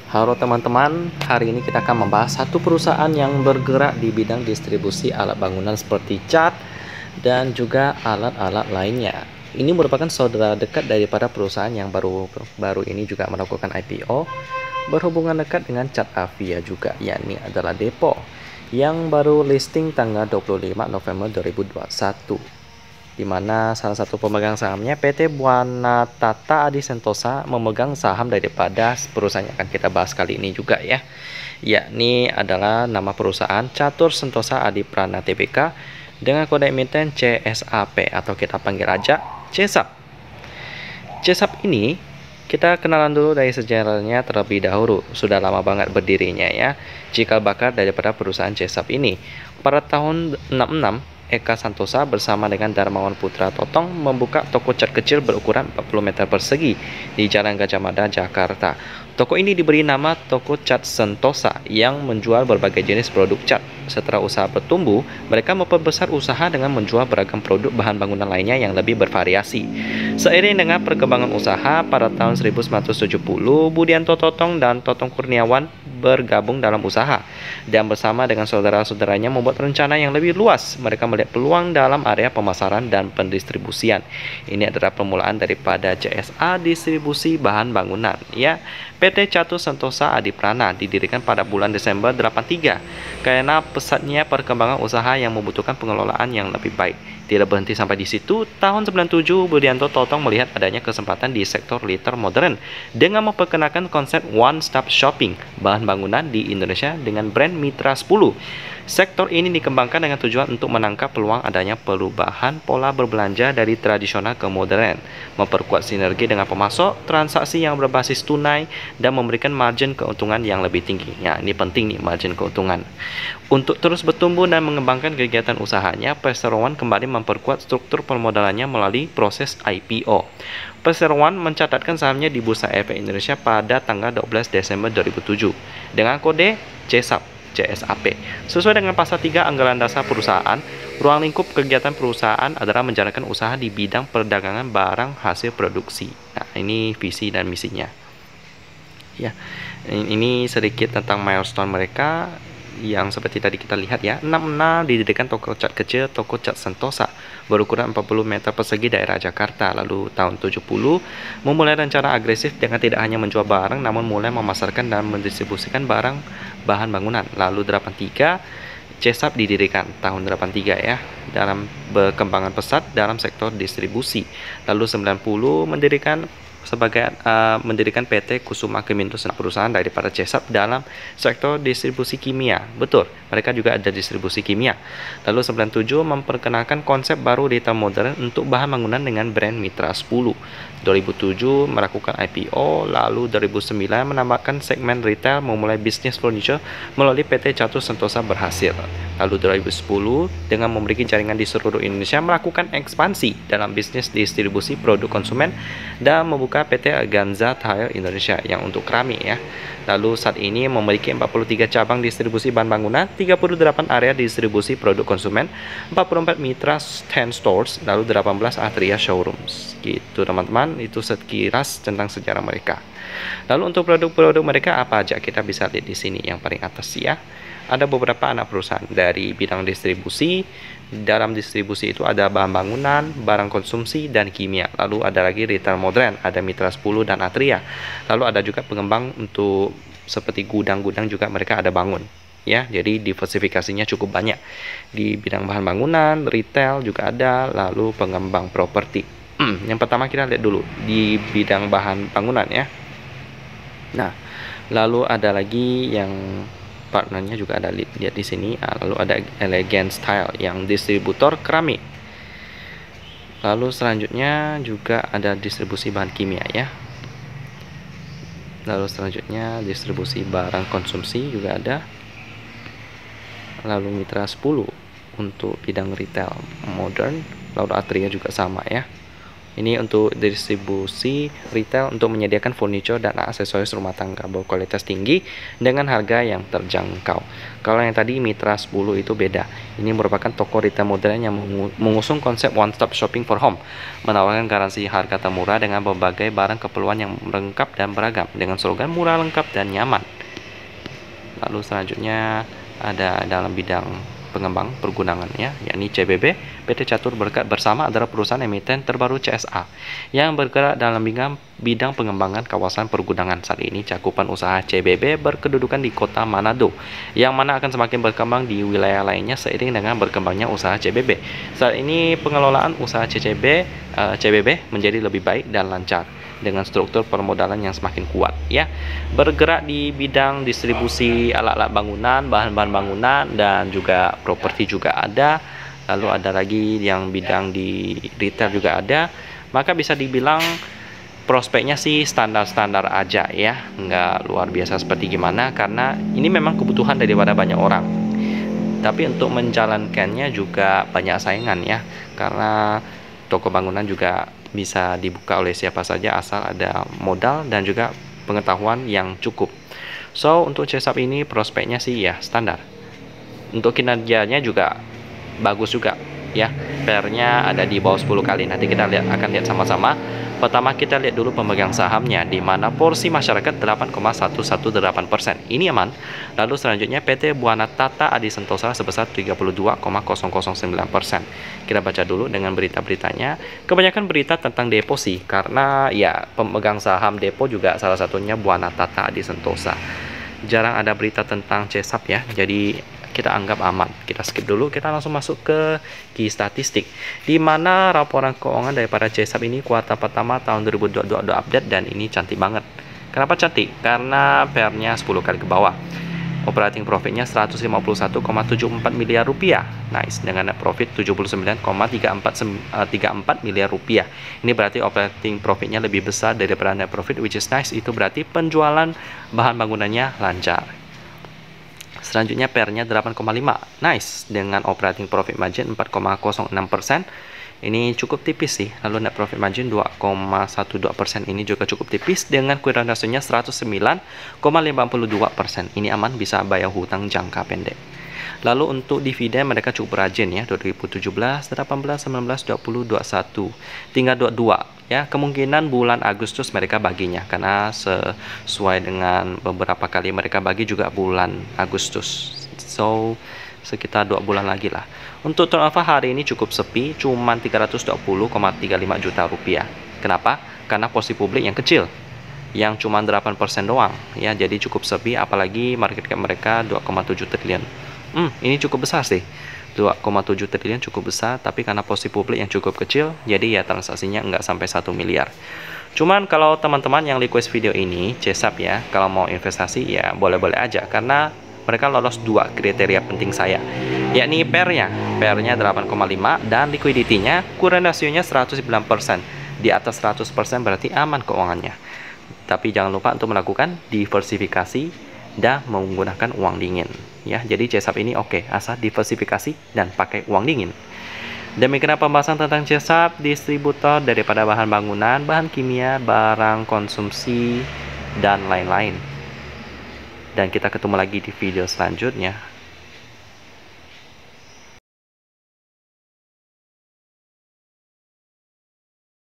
Halo teman-teman, hari ini kita akan membahas satu perusahaan yang bergerak di bidang distribusi alat bangunan seperti cat dan juga alat-alat lainnya. Ini merupakan saudara dekat daripada perusahaan yang baru ini juga melakukan IPO, berhubungan dekat dengan Cat Avia juga, yakni adalah Depo, yang baru listing tanggal 25 November 2021. Di mana salah satu pemegang sahamnya PT Buana Tata Adi Sentosa memegang saham daripada perusahaan yang akan kita bahas kali ini juga ya, yakni adalah nama perusahaan Catur Sentosa Adi Prana Tbk dengan kode emiten CSAP atau kita panggil aja CSAP. CSAP ini kita kenalan dulu dari sejarahnya terlebih dahulu. Sudah lama banget berdirinya ya, cikal bakal daripada perusahaan CSAP ini. Pada tahun 66 Eka Santosa bersama dengan Darmawan Putra Totong membuka toko cat kecil berukuran 40 meter persegi di Jalan Gajah Mada, Jakarta. Toko ini diberi nama Toko Cat Sentosa yang menjual berbagai jenis produk cat. Setelah usaha bertumbuh, mereka memperbesar usaha dengan menjual beragam produk bahan bangunan lainnya yang lebih bervariasi. Seiring dengan perkembangan usaha, pada tahun 1970, Budianto Totong dan Totong Kurniawan bergabung dalam usaha dan bersama dengan saudara-saudaranya membuat rencana yang lebih luas. Mereka melihat peluang dalam area pemasaran dan pendistribusian. Ini adalah permulaan daripada CSA Distribusi Bahan Bangunan ya. PT Catur Sentosa Adi Prana didirikan pada bulan Desember 83 karena pesatnya perkembangan usaha yang membutuhkan pengelolaan yang lebih baik. Tidak berhenti sampai di situ, tahun 97 Budianto Totong melihat adanya kesempatan di sektor liter modern dengan memperkenalkan konsep one stop shopping bahan bangunan di Indonesia dengan brand Mitra 10. Sektor ini dikembangkan dengan tujuan untuk menangkap peluang adanya perubahan pola berbelanja dari tradisional ke modern, memperkuat sinergi dengan pemasok, transaksi yang berbasis tunai, dan memberikan margin keuntungan yang lebih tinggi. Ya, ini penting nih, margin keuntungan. Untuk terus bertumbuh dan mengembangkan kegiatan usahanya, Perseroan kembali memperkuat struktur permodalannya melalui proses IPO. Perseroan mencatatkan sahamnya di Bursa Efek Indonesia pada tanggal 12 Desember 2007 dengan kode CSAP. Sesuai dengan pasal 3 anggaran dasar perusahaan, ruang lingkup kegiatan perusahaan adalah menjalankan usaha di bidang perdagangan barang hasil produksi. Nah, ini visi dan misinya. Ya, ini sedikit tentang milestone mereka yang seperti tadi kita lihat ya. 66 didirikan toko cat kecil, Toko Cat Sentosa berukuran 40 meter persegi daerah Jakarta. Lalu tahun 70 memulai rencana agresif dengan tidak hanya menjual barang namun mulai memasarkan dan mendistribusikan barang bahan bangunan. Lalu 83 CSAP didirikan tahun 83 ya, dalam berkembangan pesat dalam sektor distribusi. Lalu 90 mendirikan PT Kusuma Kemindo, perusahaan daripada CSAP dalam sektor distribusi kimia. Betul, mereka juga ada distribusi kimia. Lalu 97 memperkenalkan konsep baru retail modern untuk bahan bangunan dengan brand Mitra 10. 2007 melakukan IPO, lalu 2009 menambahkan segmen retail, memulai bisnis furniture melalui PT Catur Sentosa berhasil. Lalu 2010 dengan memiliki jaringan di seluruh Indonesia melakukan ekspansi dalam bisnis distribusi produk konsumen dan membuka PT Ganza Tile Indonesia yang untuk keramik ya. Lalu saat ini memiliki 43 cabang distribusi bahan bangunan, 38 area distribusi produk konsumen, 44 mitra 10 stores, lalu 18 Atria showrooms. Gitu teman-teman, itu sekilas tentang sejarah mereka. Lalu untuk produk-produk mereka apa aja, kita bisa lihat di sini yang paling atas ya. Ada beberapa anak perusahaan dari bidang distribusi. Dalam distribusi itu ada bahan bangunan, barang konsumsi, dan kimia. Lalu ada lagi retail modern, ada Mitra 10 dan Atria. Lalu ada juga pengembang untuk seperti gudang-gudang juga mereka ada bangun. Ya, jadi diversifikasinya cukup banyak. Di bidang bahan bangunan, retail juga ada, lalu pengembang properti. Yang pertama kita lihat dulu di bidang bahan bangunan ya. Nah, lalu ada lagi yang partnernya juga ada lihat di sini. Lalu ada Elegant Style yang distributor keramik. Lalu selanjutnya juga ada distribusi bahan kimia ya. Lalu selanjutnya distribusi barang konsumsi juga ada. Lalu Mitra 10 untuk bidang retail modern. Lalu Atria juga sama ya, Ini untuk distribusi retail untuk menyediakan furniture dan aksesoris rumah tangga berkualitas tinggi dengan harga yang terjangkau. Kalau yang tadi Mitra 10 itu beda. Ini merupakan toko retail modern yang mengusung konsep one stop shopping for home, menawarkan garansi harga termurah dengan berbagai barang keperluan yang lengkap dan beragam dengan slogan murah, lengkap dan nyaman. Lalu selanjutnya ada dalam bidang pengembang pergunangan ya, yakni CBB. PT Catur Berkat Bersama adalah perusahaan emiten terbaru CSA yang bergerak dalam bidang pengembangan kawasan pergunangan. Saat ini cakupan usaha CBB berkedudukan di kota Manado, yang mana akan semakin berkembang di wilayah lainnya seiring dengan berkembangnya usaha CBB. Saat ini pengelolaan usaha CBB menjadi lebih baik dan lancar dengan struktur permodalan yang semakin kuat ya. Bergerak di bidang distribusi alat-alat bangunan, bahan-bahan bangunan dan juga properti juga ada. Lalu ada lagi yang bidang di retail juga ada. Maka bisa dibilang prospeknya sih standar-standar aja ya, nggak luar biasa seperti gimana, karena ini memang kebutuhan daripada banyak orang. Tapi untuk menjalankannya juga banyak saingan ya, karena toko bangunan juga bisa dibuka oleh siapa saja asal ada modal dan juga pengetahuan yang cukup. So untuk CSAP ini prospeknya sih ya standar. Untuk kinerjanya juga bagus juga ya. PR-nya ada di bawah 10 kali. Nanti kita akan lihat sama-sama. Pertama kita lihat dulu pemegang sahamnya, di mana porsi masyarakat 8,118%. Ini aman. Lalu selanjutnya PT Buana Tata Adi Sentosa sebesar 32,009%. Kita baca dulu dengan berita-beritanya. Kebanyakan berita tentang depo sih, karena ya pemegang saham depo juga salah satunya Buana Tata Adi Sentosa. Jarang ada berita tentang CSAP ya, jadi kita anggap aman. Kita skip dulu, kita langsung masuk ke key statistik, di mana laporan keuangan daripada CSAP ini kuartal pertama tahun 2022 update, dan ini cantik banget. Kenapa cantik? Karena PR-nya 10 kali ke bawah. Operating profitnya 151,74 miliar rupiah. Nice, dengan net profit 79,34 miliar rupiah. Ini berarti operating profitnya lebih besar daripada net profit, which is nice. Itu berarti penjualan bahan bangunannya lancar. Selanjutnya PR-nya 8,5, nice, dengan operating profit margin 4,06%. Ini cukup tipis sih. Lalu net profit margin 2,12%, ini juga cukup tipis dengan current ratio-nya 109,52%. Ini aman, bisa bayar hutang jangka pendek. Lalu untuk dividen mereka cukup rajin ya, 2017, 18, 19, 20, 21, tinggal 22 ya. Kemungkinan bulan Agustus mereka baginya, karena sesuai dengan beberapa kali mereka bagi juga bulan Agustus. So sekitar 2 bulan lagi lah. Untuk turnover hari ini cukup sepi, cuman 320,35 juta rupiah. Kenapa? Karena posisi publik yang kecil, yang cuma 8% doang ya, jadi cukup sepi. Apalagi market cap mereka 2,7 triliun. Ini cukup besar sih, 2,7 triliun cukup besar, tapi karena posisi publik yang cukup kecil, jadi ya transaksinya nggak sampai 1 miliar. Cuman kalau teman-teman yang request video ini CSAP ya, kalau mau investasi ya boleh-boleh aja, karena mereka lolos 2 kriteria penting saya, yakni PR-nya 8,5 dan liquidity-nya, current ratio-nya 109%. Di atas 100% berarti aman keuangannya. Tapi jangan lupa untuk melakukan diversifikasi dan menggunakan uang dingin ya. Jadi CSAP ini oke, asal diversifikasi dan pakai uang dingin. Demikian pembahasan tentang CSAP, distributor daripada bahan bangunan, bahan kimia, barang konsumsi dan lain-lain. Dan kita ketemu lagi di video selanjutnya.